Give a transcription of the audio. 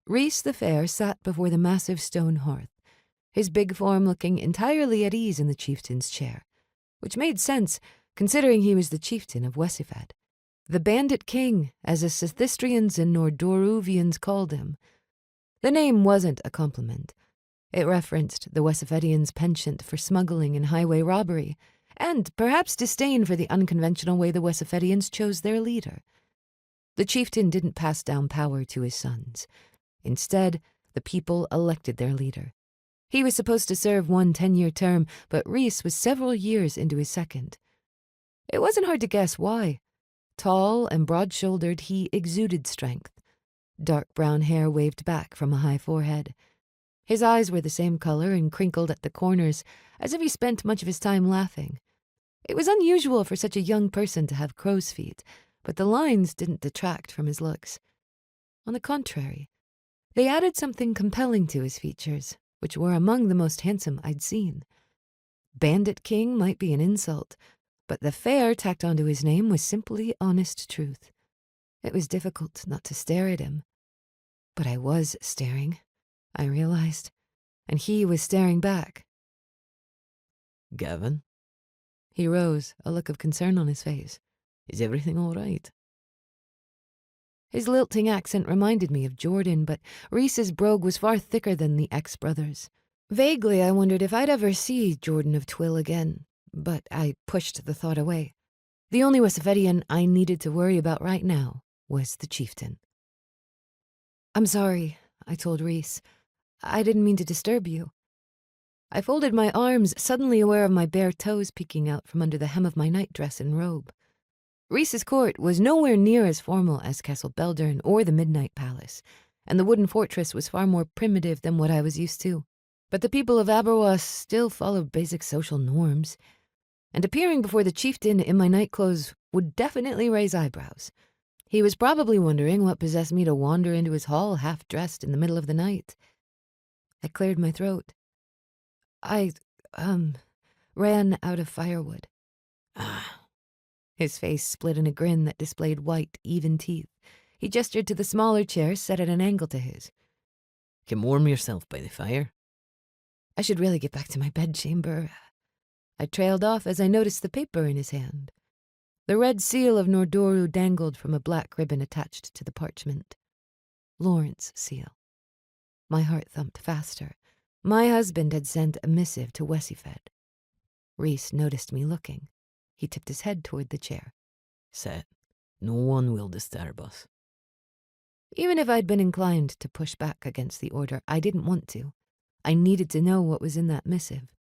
Rhys the Fair sat before the massive stone hearth, his big form looking entirely at ease in the chieftain's chair, which made sense considering he was the chieftain of Wesifed, the Bandit King, as the Sithistrians and Nordoruvians called him. The name wasn't a compliment. It referenced the Wesifedians' penchant for smuggling and highway robbery, and perhaps disdain for the unconventional way the Wesifedians chose their leader. The chieftain didn't pass down power to his sons. Instead, the people elected their leader. He was supposed to serve one 10-year term, but Rhys was several years into his second. It wasn't hard to guess why. Tall and broad-shouldered, he exuded strength. Dark brown hair waved back from a high forehead. His eyes were the same color and crinkled at the corners, as if he spent much of his time laughing. It was unusual for such a young person to have crow's feet, but the lines didn't detract from his looks. On the contrary, they added something compelling to his features, which were among the most handsome I'd seen. Bandit King might be an insult, but the fair tacked onto his name was simply honest truth. It was difficult not to stare at him. But I was staring, I realized, and he was staring back. "Gavin?" He rose, a look of concern on his face. "Is everything all right?" His lilting accent reminded me of Jordan, but Rhys's brogue was far thicker than the ex-brothers. Vaguely, I wondered if I'd ever see Jordan of Twill again, but I pushed the thought away. The only Wesifedian I needed to worry about right now was the chieftain. "I'm sorry," I told Rhys. "I didn't mean to disturb you." I folded my arms, suddenly aware of my bare toes peeking out from under the hem of my nightdress and robe. Rhys's court was nowhere near as formal as Castle Beldern or the Midnight Palace, and the wooden fortress was far more primitive than what I was used to. But the people of Aberwas still followed basic social norms, and appearing before the chieftain in my nightclothes would definitely raise eyebrows. He was probably wondering what possessed me to wander into his hall half-dressed in the middle of the night. I cleared my throat. I ran out of firewood." "Ah." His face split in a grin that displayed white, even teeth. He gestured to the smaller chair set at an angle to his. "Can warm yourself by the fire?" I should really get back to my bedchamber. I trailed off as I noticed the paper in his hand. The red seal of Nordoru dangled from a black ribbon attached to the parchment. Laurent's seal. My heart thumped faster. My husband had sent a missive to Wesifed. Rhys noticed me looking. He tipped his head toward the chair. "Sit. No one will disturb us." Even if I'd been inclined to push back against the order, I didn't want to. I needed to know what was in that missive.